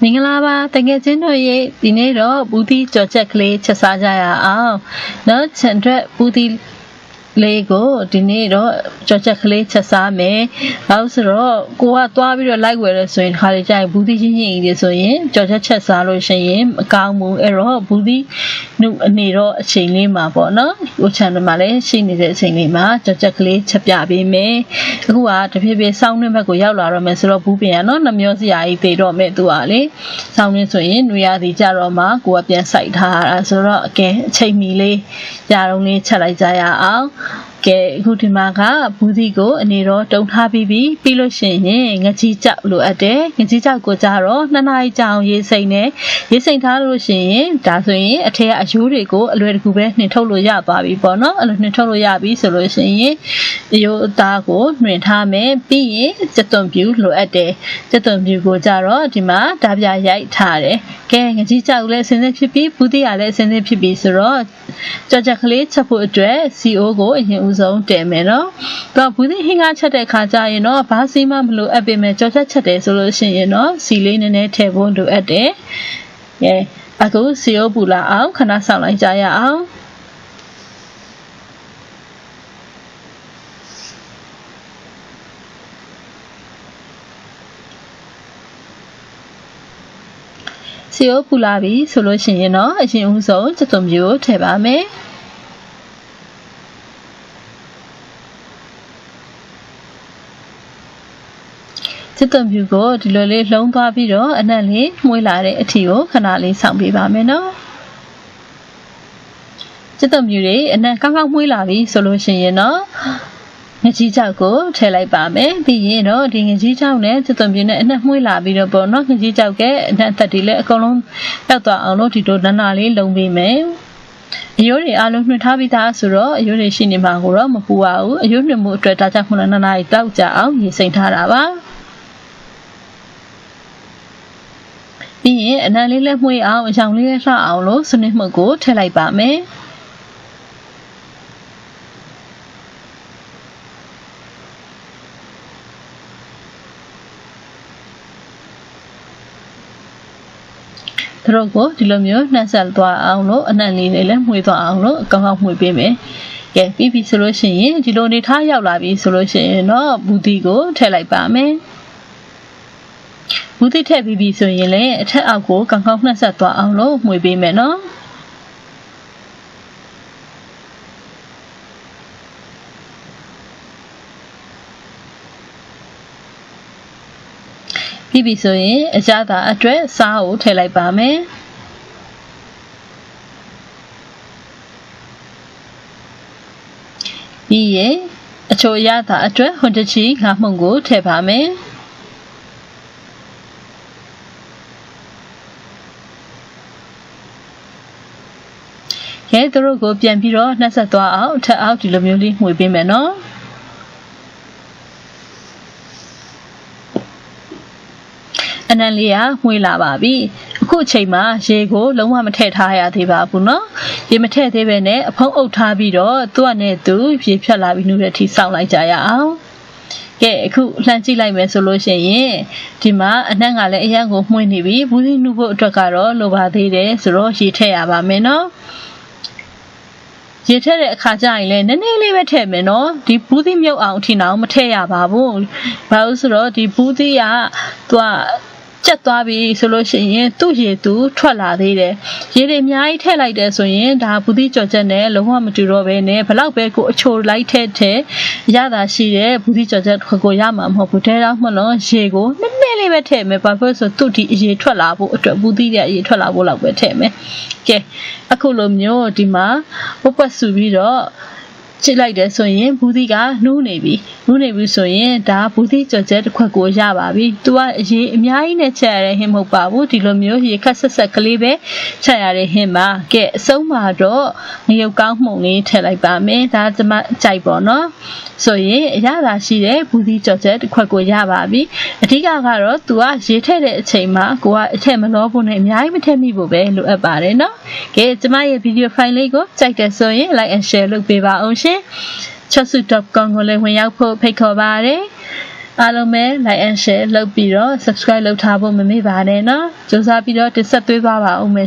မင်္ဂလာပါတကယ်ချင်းတို့ရေဒီနေ့တော့ဘူးတီကြော်ချက်ကလေးချက်စားကြရအောင်နော်ချန်ထွက်ဘူးတီလေးကိုဒီနေ့တော့ကြော်ချက်ကလေးချက်စားမယ်။ဘာလို့ဆိုတော့ကိုကသွားပြီးတော့လိုက်ဝယ်လို့ဆိုရင်ခါလေးကြာဘူးတီချင်းချင်းကြီးဆိုရင်ကြော်ချက်ချက်စားလို့ရှိရင်မကောင်းဘူးအဲ့တော့ဘူးတီနုအနေတော့အချိန်လေးမှာပေါ့နော်။ကိုချန်မှာလည်းရှိနေတဲ့အချိန်လေးမှာကြော်ချက်ကလေးချက်ပြပေးမယ်။အခုကတဖြည်းဖြည်းစောင်းနှင်းဘက်ကိုရောက်လာတော့မယ်ဆိုတော့ဘူးပင်ရနော်နှမျောစရာကြီးတည်တော့မယ်သူကလေစောင်းနှင်းဆိုရင်နွေရာသီကြတော့မှကိုကပြန်စိုက်ထားတာဆိုတော့အကဲအချိန်မီလေးကြာတော့လေးချက်လိုက်ကြရအောင်ကဲအခုဒီမှာကဘူးစီကိုအနေတော့တုံထားပြီးလို့ရှိရင်ငကြီးကြောက်လိုအပ်တယ်ငကြီးကြောက်ကိုကြတော့2နာရီကြာအောင်ရေးစိမ့်နဲ့ရေးစိမ့်ထားလို့ရှိရင်ဒါဆိုရင်အထက်ကအယိုးတွေကိုအလွယ်တကူပဲနှင်ထုတ်လို့ရသွားပြီပေါ့နော်အဲ့လိုနှင်ထုတ်လို့ရပြီဆိုလို့ရှိရင်အယိုးအသားကိုနှင်ထားမယ်ပြီးရင်စက်သွန်ပြူလိုအပ်တယ်စက်သွန်ပြူကိုကြတော့ဒီမှာဓာပြရိုက်ထားတယ်ကဲငကြီးကြောက်လည်းအစင်းစင်းဖြစ်ပြီးဘူးတီကလည်းအစင်းစင်းဖြစ်ပြီးဆိုတော့ကြော်ချက်ကလေးချက်ဖို့အတွက် CO ကိုအရင်ဦးဆုံးတယ်မယ်နော်တော့ဘူးတီဟင်းကားချက်တဲ့ခါကျရင်တော့ဘာစီမှမလိုအပ်ပေမဲ့ကြော်ချက်ချက်တယ်ဆိုလို့ရှိရင်တော့စီလေးနည်းနည်းထည့်ဖို့လိုအပ်တယ်ကဲအခု CO ပူလာအောင်ခဏဆောင်လိုက်ကြရအောင်စီယိုပူလာပြီဆိုလို့ရှိရင်တော့အရင်ဦးဆုံးစက်သွန်ပြူကိုထည့်ပါမယ်စက်သွန်ပြူကိုဒီလိုလေးလှုံးသွားပြီးတော့အနက်လေးမှုေးလာတဲ့အထီကိုခဏလေးဆောင်းပေးပါမယ်နော်စက်သွန်ပြူတွေအနက်ကောင်းကောင်းမှုေးလာပြီဆိုလို့ရှိရင်တော့ငကြီးကြောက်ကိုထည့်လိုက်ပါမယ်ပြီးရင်တော့ဒီငကြီးကြောက်နဲ့စက်သွန်ပြူနဲ့အနက်မှုေးလာပြီးတော့ပေါ့နော်ငကြီးကြောက်ကအနက်သက်တွေလည်းအကုန်လုံးတောက်သွားအောင်လို့ဒီလိုနနာလေးလုံပေးမယ်အယိုးတွေအားလုံးနှွှထားပြီးသားဆိုတော့အယိုးတွေရှိနေမှာကိုတော့မပူပါဘူးအယိုးနှွှမှုအတွက်ဒါကြောင့်ခုနနနာကြီးတောက်ကြအောင်ရေစိမ့်ထားတာပါပြီးရင်အနံလေးလည်းမှုေးအောင်အရောင်လေးလည်းလှအောင်လို့စနစ်မှုကိုထည့်လိုက်ပါမယ်သူတို့ကိုဒီလိုမျိုးနှက်ဆက်သွားအောင်လို့အနံလေးလည်းမှုေးသွားအောင်လို့ကောင်းကောင်းမှုေးပေးမယ်ကဲပြီးပြီဆိုလို့ရှိရင်ဒီလိုနေထားရောက်လာပြီဆိုလို့ရှိရင်တော့ဘူးတီကိုထည့်လိုက်ပါမယ်ဘူးတီထည့်ပြီးပြီဆိုရင်လည်းအထက်အောက်ကိုကောင်းကောင်းနှက်ဆက်သွားအောင်လို့မှုေးပေးမယ်နော်ပြီးပြီဆိုရင်အကြတာအတွက်စားကိုထည့်လိုက်ပါမယ်ပြီးရင်အချိုရတာအတွက်ဟွန်တချီငါမှုန်ကိုထည့်ပါမယ်ရဲသူတို့ကိုပြန်ပြီးတော့နှက်ဆက်သွားအောင်ထပ်အောက်ဒီလိုမျိုးလေးမှုေးပေးမယ်နော်အနံလေးကမှုေးလာပါပြီအခုအချိန်မှာရေကိုလုံးဝမထည့်ထားရသေးပါဘူးเนาะရေမထည့်သေးပဲနဲ့အဖုံးအုပ်ထားပြီးတော့သူ့အနေနဲ့သူရေဖြတ်လာပြီးနှုတ်တဲ့အထိစောင့်လိုက်ကြရအောင်ကဲအခုလှမ်းကြည့်လိုက်မယ်ဆိုလို့ရှိရင်ဒီမှာအနံ့ကလည်းအရန်ကိုမှုေးနေပြီဘူးစီနှုတ်ဖို့အတွက်ကတော့လိုပါသေးတယ်ဆိုတော့ရေထည့်ရပါမယ်เนาะရေထည့်တဲ့အခါကျရင်လည်းနည်းနည်းလေးပဲထည့်မယ်နော်ဒီဘူးသီးမြုပ်အောင်အထိအောင်မထည့်ရပါဘူးဘာလို့ဆိုတော့ဒီဘူးသီးကသူကကျက်သွားပြီဆိုလို့ရှိရင်သူ့ရေသူထွက်လာသေးတယ်ရေတွေအများကြီးထည့်လိုက်တယ်ဆိုရင်ဒါဘူးသီးကြော်ချက်နဲ့လုံးဝမတူတော့ဘဲနဲ့ဘလောက်ပဲကိုအချိုလိုက်တဲ့ရတာရှိတယ်ဘူးသီးကြော်ချက်ကိုရမှာမဟုတ်ဘူးတဲတော့မလို့ရေကိုနည်းနည်းလေးပဲထည့်မယ်ဘာဖြစ်လို့ဆိုသူ့ဒီရေထွက်လာဖို့အတွက်ဘူးသီးရဲ့ရေထွက်လာဖို့လောက်ပဲထည့်မယ်ကဲအခုလိုမျိုးဒီမှာပုတ်ဆူပြီးတော့ချစ်လိုက်တယ်ဆိုရင်ဘူးသီးကနှူးနေပြီဆိုရင်ဒါဘူးသီးကြော်ချက်တစ်ခွက်ကိုရပါပြီ။ तू ကရေအများကြီးနဲ့ချက်ရတဲ့ဟင်းမဟုတ်ပါဘူးဒီလိုမျိုးရေခက်ဆက်ဆက်ကလေးပဲချက်ရတဲ့ဟင်းပါကဲအဆုံးမှာတော့ငရုတ်ကောင်းမှုန်လေးထည့်လိုက်ပါမယ်ဒါကျမကြိုက်ပေါ့နော်ဆိုရင်အရသာရှိတဲ့ဘူးသီးကြော်ချက်တစ်ခွက်ကိုရပါပြီအဓိကကတော့ तू ကရေထည့်တဲ့အချိန်မှာကိုကအထက်မလောဖို့နဲ့အများကြီးမထည့်မိဖို့ပဲလိုအပ်ပါတယ်နော်ကဲကျမရဲ့ဗီဒီယိုဖိုင်လေးကိုကြိုက်တယ်ဆိုရင် like and share လုပ်ပေးပါအောင်ရှင်Chasu.com ကိုလည်းဝင်ရောက်ဖို့ဖိတ်ခေါ်ပါတယ် အားလုံးပဲ like and share လုပ်ပြီးတော့ subscribe လုပ်ထားဖို့မမေ့ပါနဲ့နော်ကြိုးစားပြီးတော့တင်ဆက်သွေးသွားပါဦးမယ်